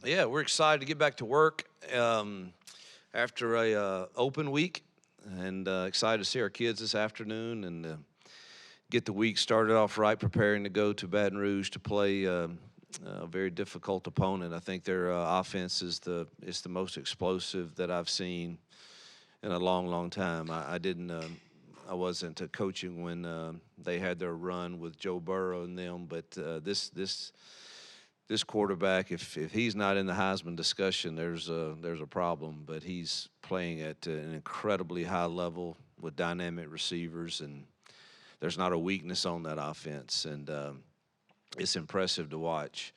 Yeah, we're excited to get back to work after a open week, and excited to see our kids this afternoon and get the week started off right, preparing to go to Baton Rouge to play a very difficult opponent. I think their offense is the most explosive that I've seen in a long, long time. I wasn't coaching when they had their run with Joe Burrow and them, but this quarterback, if he's not in the Heisman discussion, there's a problem. But he's playing at an incredibly high level with dynamic receivers, and there's not a weakness on that offense, and it's impressive to watch.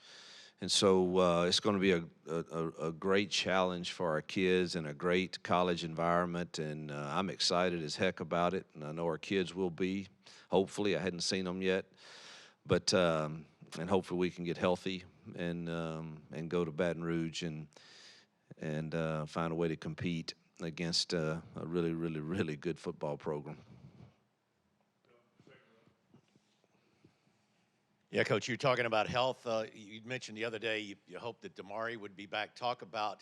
And so it's going to be a great challenge for our kids and a great college environment, and I'm excited as heck about it, and I know our kids will be. Hopefully, I hadn't seen them yet, but and hopefully we can get healthy and go to Baton Rouge and find a way to compete against a really, really, really good football program. Yeah, Coach, you're talking about health. You mentioned the other day you hope that Damari would be back. Talk about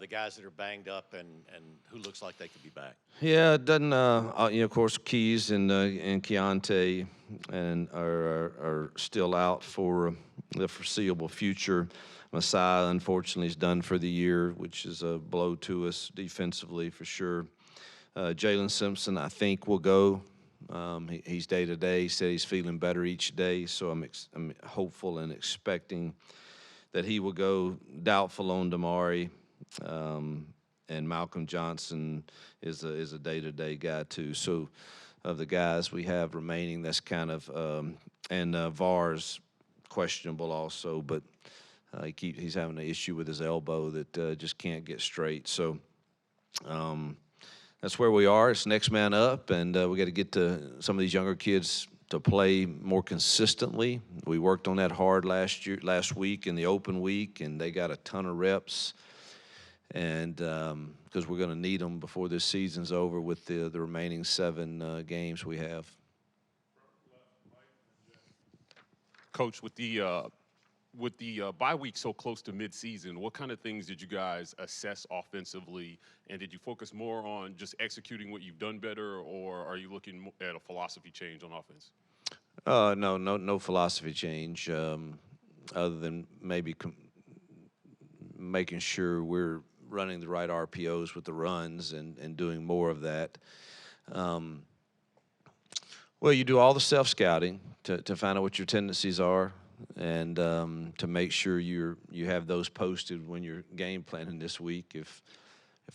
the guys that are banged up and who looks like they could be back. Yeah, it doesn't. Of course, Keys and Keontae and are still out for the foreseeable future. Messiah, unfortunately, is done for the year, which is a blow to us defensively for sure. Jalen Simpson, I think, will go. He's day to day. He said he's feeling better each day, so I'm hopeful and expecting that he will go. Doubtful on Damari, and Malcolm Johnson is a day to day guy too. So of the guys we have remaining, that's kind of and Var's questionable also, but he's having an issue with his elbow that just can't get straight. So. That's where we are. It's next man up, and we got to get some of these younger kids to play more consistently. We worked on that hard last week in the open week, and they got a ton of reps. And because we're going to need them before this season's over with the remaining 7 games we have. Coach, with the bye week so close to midseason, what kind of things did you guys assess offensively, and did you focus more on just executing what you've done better, or are you looking at a philosophy change on offense? No philosophy change, other than maybe making sure we're running the right RPOs with the runs and doing more of that. Well, you do all the self-scouting to find out what your tendencies are, and to make sure you have those posted when you're game planning this week. If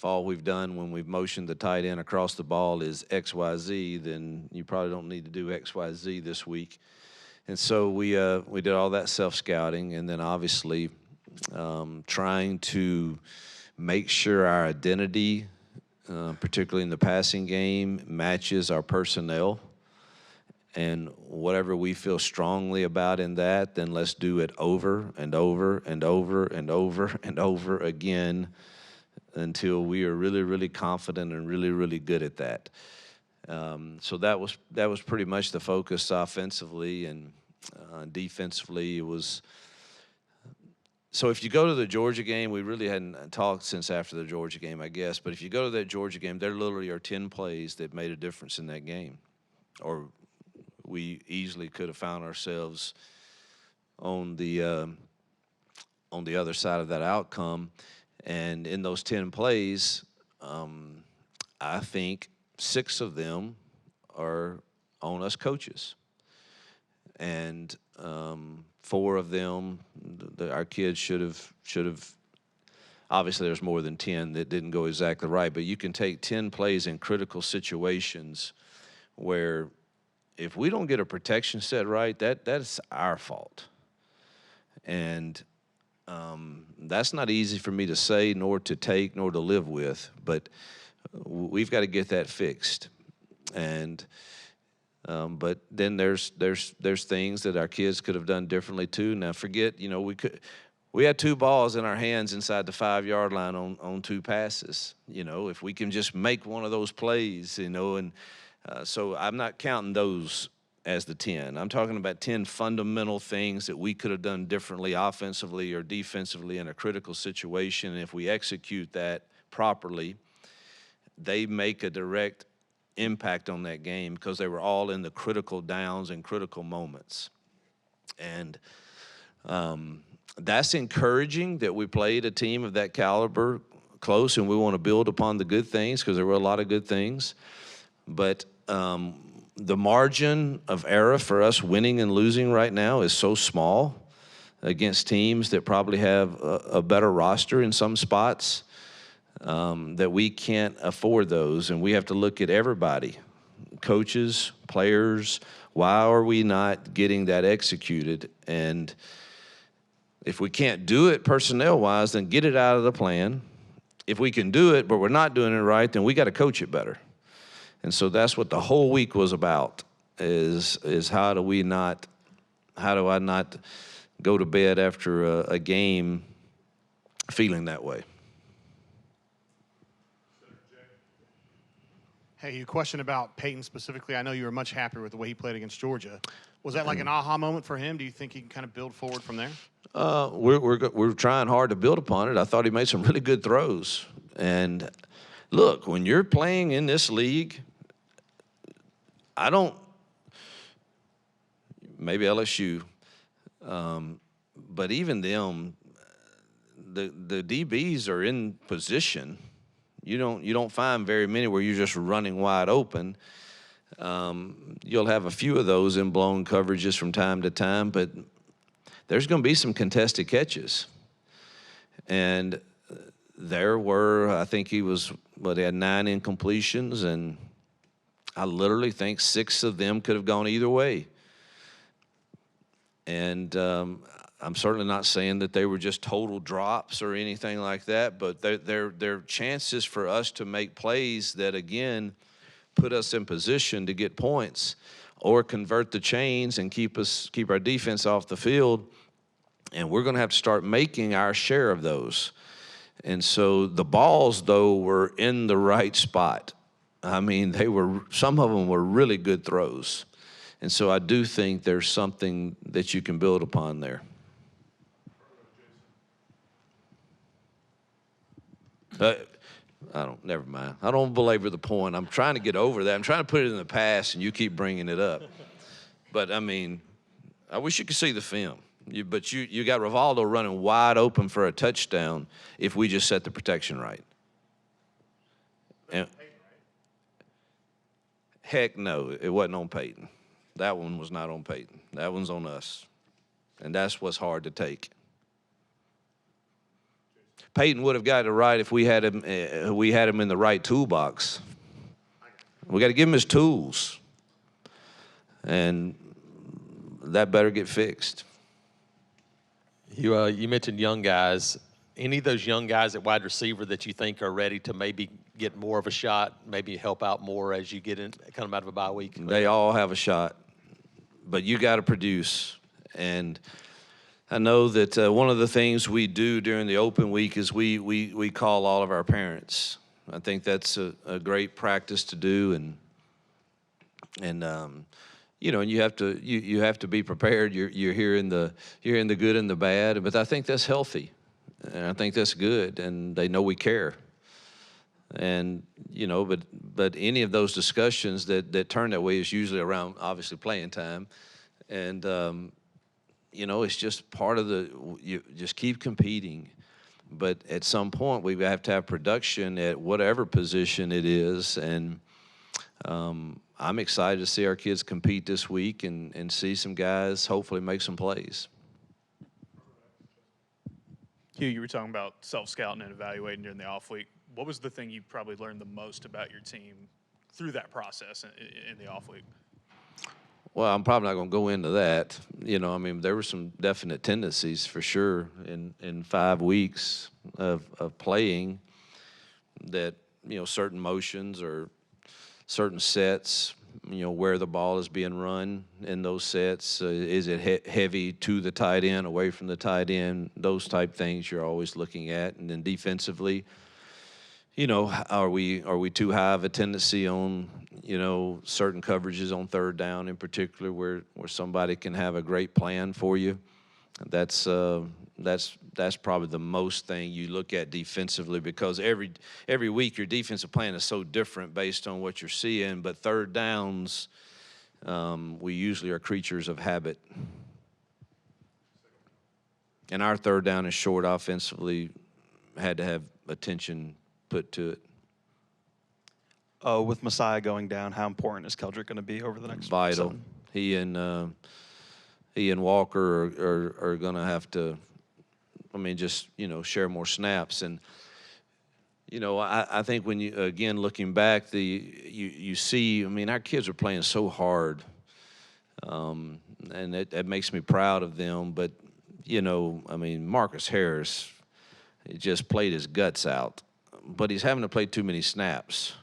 all we've done when we've motioned the tight end across the ball is XYZ, then you probably don't need to do XYZ this week. And so we did all that self-scouting, and then obviously trying to make sure our identity, particularly in the passing game, matches our personnel. And whatever we feel strongly about in that, then let's do it over and over and over and over and over again until we are really, really confident and really, really good at that. So that was pretty much the focus offensively, and defensively it was. So if you go to the Georgia game, we really hadn't talked since after the Georgia game, I guess. But if you go to that Georgia game, there literally are 10 plays that made a difference in that game, or we easily could have found ourselves on the other side of that outcome. And in those 10 plays, I think 6 of them are on us coaches. And 4 of them, our kids should have. Obviously, there's more than 10 that didn't go exactly right, but you can take 10 plays in critical situations where if we don't get a protection set right, that's our fault. And that's not easy for me to say, nor to take, nor to live with, but we've got to get that fixed. And but then there's things that our kids could have done differently too. Now forget, we had 2 balls in our hands inside the 5-yard line on 2 passes. If we can just make one of those plays, and so I'm not counting those as the 10. I'm talking about 10 fundamental things that we could have done differently offensively or defensively in a critical situation. If we execute that properly, they make a direct impact on that game because they were all in the critical downs and critical moments. And that's encouraging that we played a team of that caliber close, and we want to build upon the good things because there were a lot of good things. But the margin of error for us winning and losing right now is so small against teams that probably have a better roster in some spots that we can't afford those. And we have to look at everybody, coaches, players. Why are we not getting that executed? And if we can't do it personnel-wise, then get it out of the plan. If we can do it, but we're not doing it right, then we got to coach it better. And so that's what the whole week was about, is how do I not go to bed after a game feeling that way? Hey, a question about Peyton specifically. I know you were much happier with the way he played against Georgia. Was that like an aha moment for him? Do you think he can kind of build forward from there? We're trying hard to build upon it. I thought he made some really good throws. And look, when you're playing in this league, maybe LSU, but even them, the DBs are in position. You don't find very many where you're just running wide open. You'll have a few of those in blown coverages from time to time, but there's going to be some contested catches. And there were, I think he had 9 incompletions, and I literally think 6 of them could have gone either way. And I'm certainly not saying that they were just total drops or anything like that, but they're chances for us to make plays that, again, put us in position to get points or convert the chains and keep our defense off the field. And we're going to have to start making our share of those. And so the balls, though, were in the right spot. I mean, some of them were really good throws. And so I do think there's something that you can build upon there. Never mind. I don't belabor the point. I'm trying to get over that. I'm trying to put it in the past, and you keep bringing it up. But, I mean, I wish you could see the film. But you got Rivaldo running wide open for a touchdown if we just set the protection right. And, heck no, it wasn't on Peyton. That one was not on Peyton. That one's on us. And that's what's hard to take. Peyton would have got it right if we had him in the right toolbox. We got to give him his tools. And that better get fixed. You mentioned young guys. Any of those young guys at wide receiver that you think are ready to maybe get more of a shot, maybe help out more as you come out of a bye week? They all have a shot, but you got to produce. And I know that one of the things we do during the open week is we call all of our parents. I think that's a great practice to do, and you have to be prepared. You're hearing the good and the bad, but I think that's healthy, and I think that's good, and they know we care. And but any of those discussions that turn that way is usually around obviously playing time, and it's just part of you just keep competing. But at some point we have to have production at whatever position it is, and I'm excited to see our kids compete this week and see some guys hopefully make some plays. Hugh, you were talking about self-scouting and evaluating during the off week. What was the thing you probably learned the most about your team through that process in the off week? Well, I'm probably not going to go into that. There were some definite tendencies for sure in 5 weeks of playing that, certain motions or certain sets, where the ball is being run in those sets. Is it heavy to the tight end, away from the tight end? Those type things you're always looking at. And then defensively, are we too high of a tendency on, certain coverages on third down in particular where somebody can have a great plan for you. That's probably the most thing you look at defensively, because every week your defensive plan is so different based on what you're seeing. But third downs, we usually are creatures of habit. And our third down is short offensively, had to have attention put to it. With Messiah going down, how important is Keldrick going to be over the next Vital. 7? He and Walker are going to have to, just, share more snaps. And, I think when you, again, looking back, you see, our kids are playing so hard. And it makes me proud of them. But, Marcus Harris, he just played his guts out. But he's having to play too many snaps.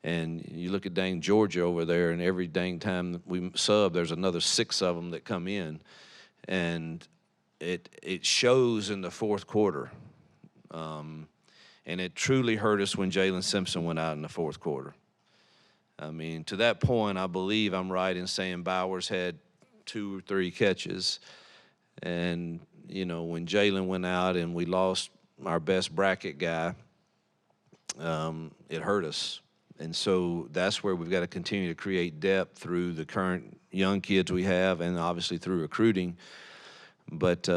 And you look at dang Georgia over there, and every dang time we sub, there's another 6 of them that come in. And it shows in the fourth quarter. And it truly hurt us when Jalen Simpson went out in the fourth quarter. To that point, I believe I'm right in saying Bowers had 2 or 3 catches. And, when Jalen went out and we lost our best bracket guy, it hurt us. And so that's where we've got to continue to create depth through the current young kids we have, and obviously through recruiting. But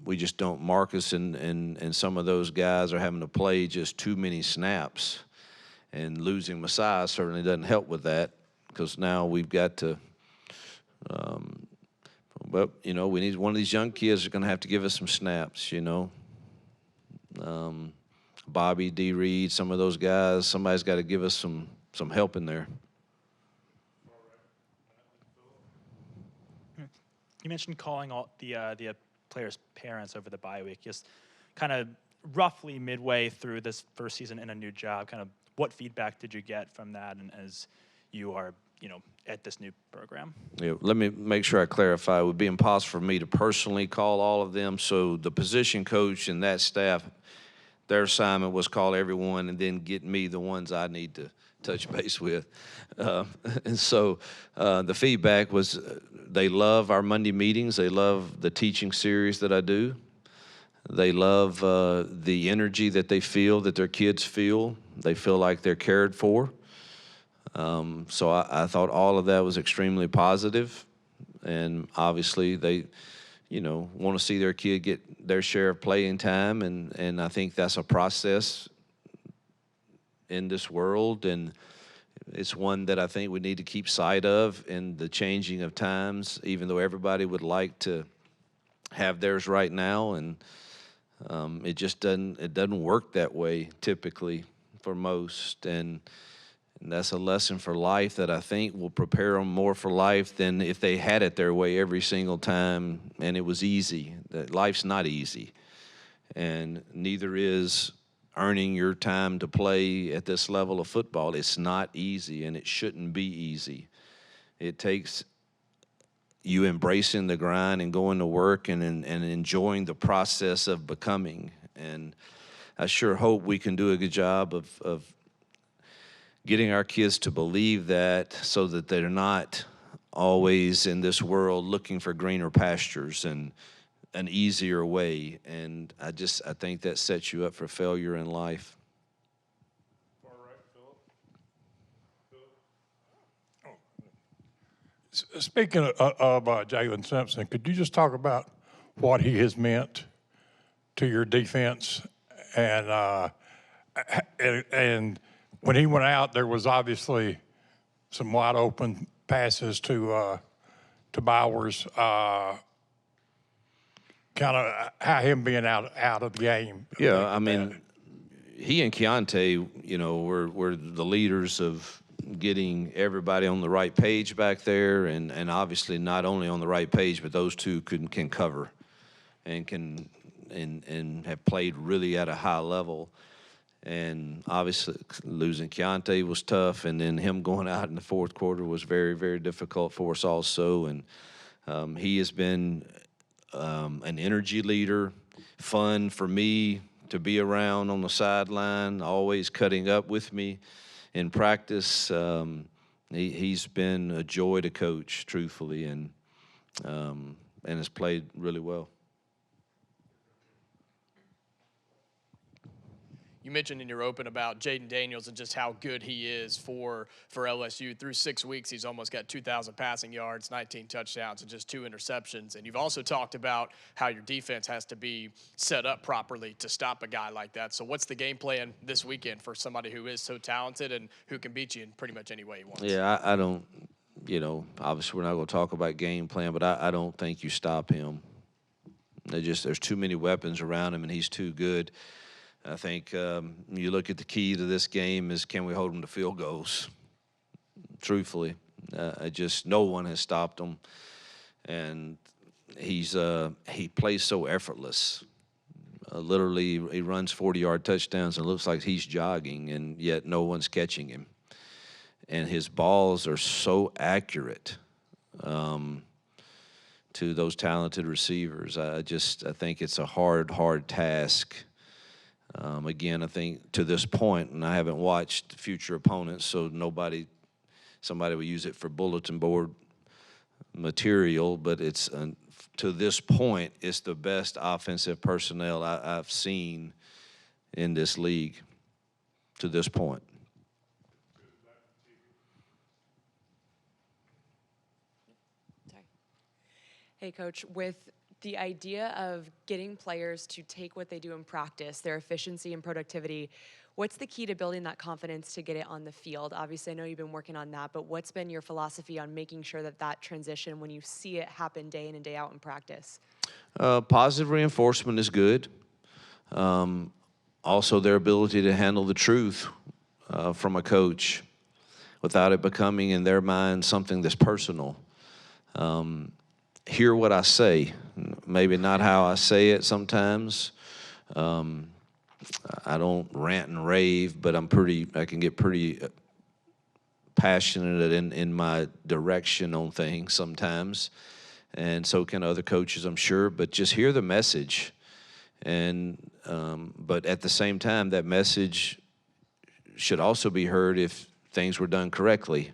we just don't. Marcus and some of those guys are having to play just too many snaps. And losing Messiah certainly doesn't help with that, because now we've got to but, we need one of these young kids are going to have to give us some snaps, Bobby, D. Reed, some of those guys, somebody's got to give us some help in there. You mentioned calling all the players' parents over the bye week. Just kind of roughly midway through this first season in a new job, kind of what feedback did you get from that, and as you are, at this new program? Yeah, let me make sure I clarify. It would be impossible for me to personally call all of them. So the position coach and that staff, their assignment was call everyone and then get me the ones I need to touch base with. And so the feedback was they love our Monday meetings. They love the teaching series that I do. They love the energy that they feel, that their kids feel. They feel like they're cared for. So I thought all of that was extremely positive. And obviously they, want to see their kid get their share of playing time. And I think that's a process in this world. And it's one that I think we need to keep sight of in the changing of times, even though everybody would like to have theirs right now. And it just doesn't work that way typically for most. And that's a lesson for life that I think will prepare them more for life than if they had it their way every single time and it was easy. That life's not easy, and neither is earning your time to play at this level of football. It's not easy, and it shouldn't be easy. It takes you embracing the grind and going to work and enjoying the process of becoming. And I sure hope we can do a good job of getting our kids to believe that, so that they're not always in this world looking for greener pastures and an easier way. And I think that sets you up for failure in life. Far right, Philip. Speaking of Jalen Simpson, could you just talk about what he has meant to your defense? And when he went out, there was obviously some wide open passes to Bowers. Kind of how him being out of the game. Yeah, he and Keontae, were the leaders of getting everybody on the right page back there, and obviously not only on the right page, but those two can cover and can have played really at a high level. And obviously losing Keontae was tough, and then him going out in the fourth quarter was very, very difficult for us also. And he has been an energy leader, fun for me to be around on the sideline, always cutting up with me in practice, he's been a joy to coach, truthfully, and has played really well. You mentioned in your open about Jaden Daniels and just how good he is for LSU. Through 6 weeks, he's almost got 2,000 passing yards, 19 touchdowns, and just 2 interceptions. And you've also talked about how your defense has to be set up properly to stop a guy like that. So what's the game plan this weekend for somebody who is so talented and who can beat you in pretty much any way he wants? Yeah, I don't, obviously we're not going to talk about game plan, but I don't think you stop him. There's too many weapons around him, and he's too good. I think you look at the key to this game is, can we hold him to field goals? Truthfully, no one has stopped him, and he plays so effortless. Literally, he runs 40-yard touchdowns and it looks like he's jogging, and yet no one's catching him. And his balls are so accurate to those talented receivers. I think it's a hard task. Again, I think to this point, and I haven't watched future opponents, so somebody will use it for bulletin board material, but it's to this point, it's the best offensive personnel I've seen in this league to this point. Hey, Coach, with the idea of getting players to take what they do in practice, their efficiency and productivity, what's the key to building that confidence to get it on the field? Obviously, I know you've been working on that, but what's been your philosophy on making sure that transition, when you see it happen day in and day out in practice? Positive reinforcement is good. Also, their ability to handle the truth from a coach without it becoming, in their mind, something that's personal. Hear what I say, maybe not how I say it sometimes. I don't rant and rave, but I can get pretty passionate in my direction on things sometimes, and so can other coaches, I'm sure. But just hear the message, and but at the same time, that message should also be heard if things were done correctly.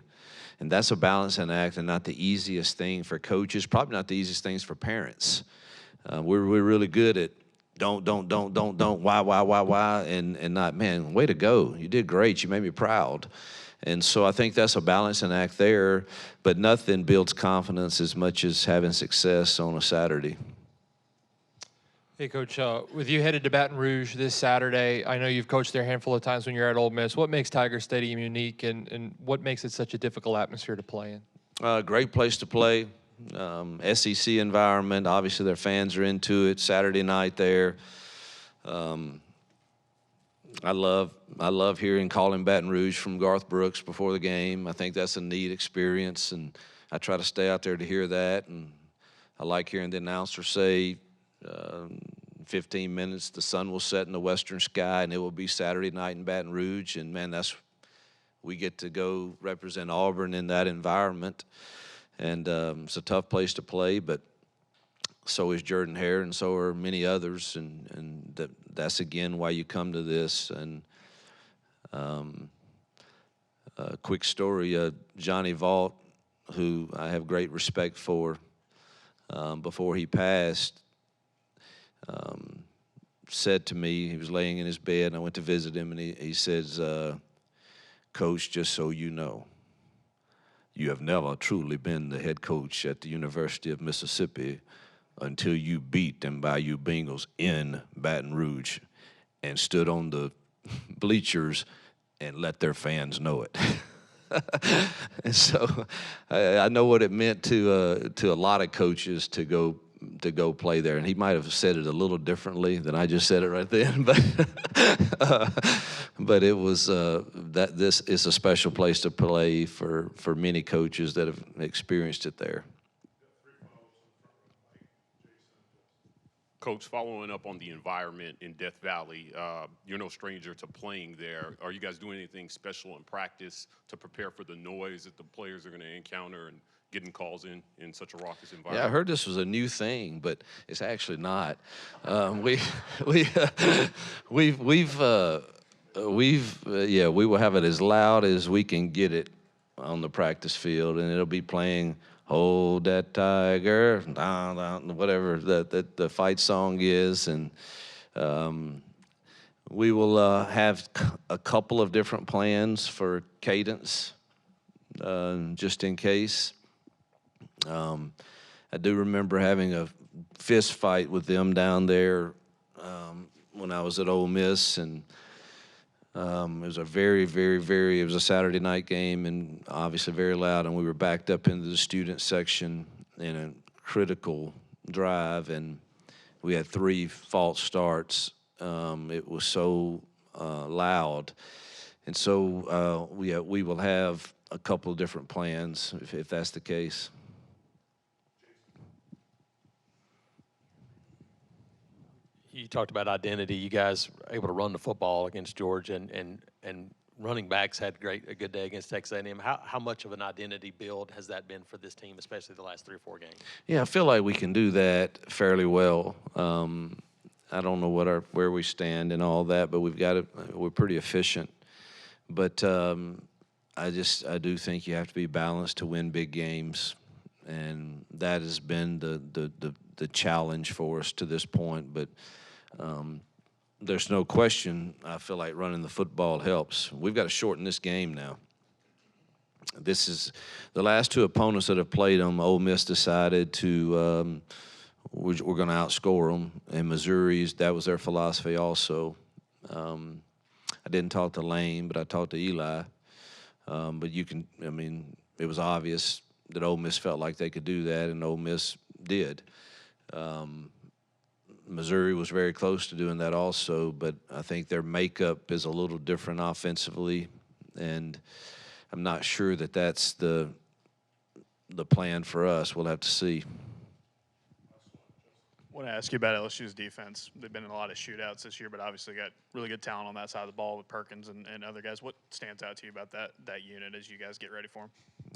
And that's a balancing act, and not the easiest thing for coaches, probably not the easiest things for parents. We're really good at don't, why, and not, man, way to go. You did great. You made me proud. And so I think that's a balancing act there, but nothing builds confidence as much as having success on a Saturday. Hey, Coach, with you headed to Baton Rouge this Saturday, I know you've coached there a handful of times when you're at Ole Miss. What makes Tiger Stadium unique, and what makes it such a difficult atmosphere to play in? Great place to play. SEC environment. Obviously, their fans are into it. Saturday night there. I love hearing Calling Baton Rouge from Garth Brooks before the game. I think that's a neat experience, and I try to stay out there to hear that. And I like hearing the announcer say, 15 minutes, the sun will set in the western sky, and it will be Saturday night in Baton Rouge. And, man, we get to go represent Auburn in that environment. And it's a tough place to play, but so is Jordan Hare, and so are many others. And that's, again, why you come to this. And a quick story, Johnny Vault, who I have great respect for, before he passed, said to me, he was laying in his bed, and I went to visit him, and he says, Coach, just so you know, you have never truly been the head coach at the University of Mississippi until you beat them Bayou Bengals in Baton Rouge and stood on the bleachers and let their fans know it. And so I know what it meant to a lot of coaches to go play there, and he might have said it a little differently than I just said it right then, but it was that this is a special place to play for many coaches that have experienced it there. Coach, following up on the environment in Death Valley, you're no stranger to playing there. Are you guys doing anything special in practice to prepare for the noise that the players are going to encounter and getting calls in such a raucous environment? Yeah, I heard this was a new thing, but it's actually not. We will have it as loud as we can get it on the practice field, and it'll be playing "Hold That Tiger," whatever the fight song is, and we will have a couple of different plans for cadence, just in case. I do remember having a fist fight with them down there when I was at Ole Miss, and it was a it was a Saturday night game, and obviously very loud, and we were backed up into the student section in a critical drive, and we had 3 false starts. It was so loud, and so we will have a couple of different plans if that's the case. You talked about identity. You guys were able to run the football against Georgia, and running backs had a good day against Texas A&M. How much of an identity build has that been for this team, especially the last 3 or 4 games? Yeah, I feel like we can do that fairly well. I don't know where we stand and all that, but we're pretty efficient. But I do think you have to be balanced to win big games, and that has been the challenge for us to this point. But there's no question, I feel like running the football helps. We've got to shorten this game now. This is the last 2 opponents that have played them. Ole Miss decided to we're going to outscore them, and Missouri's, that was their philosophy also. I didn't talk to Lane, but I talked to Eli. But it was obvious that Ole Miss felt like they could do that, and Ole Miss did. Missouri was very close to doing that also, but I think their makeup is a little different offensively, and I'm not sure that that's the plan for us. We'll have to see. I want to ask you about LSU's defense. They've been in a lot of shootouts this year, but obviously got really good talent on that side of the ball with Perkins and other guys. What stands out to you about that unit as you guys get ready for them?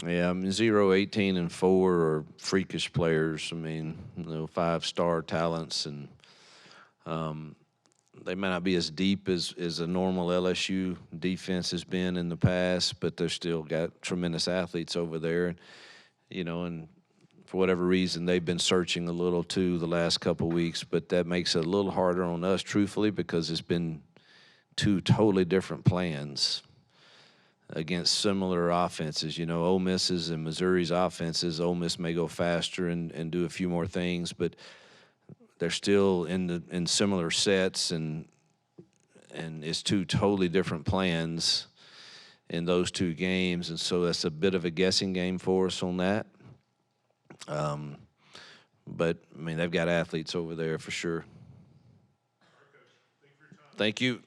Yeah, 0, 18, and 4 are freakish players. 5-star talents, and they may not be as deep as a normal LSU defense has been in the past, but they've still got tremendous athletes over there. And for whatever reason, they've been searching a little too the last couple of weeks, but that makes it a little harder on us, truthfully, because it's been 2 totally different plans against similar offenses. Ole Miss's and Missouri's offenses, Ole Miss may go faster and do a few more things, but they're still in similar sets, and it's 2 totally different plans in those 2 games, and so that's a bit of a guessing game for us on that. But they've got athletes over there for sure. Thank you.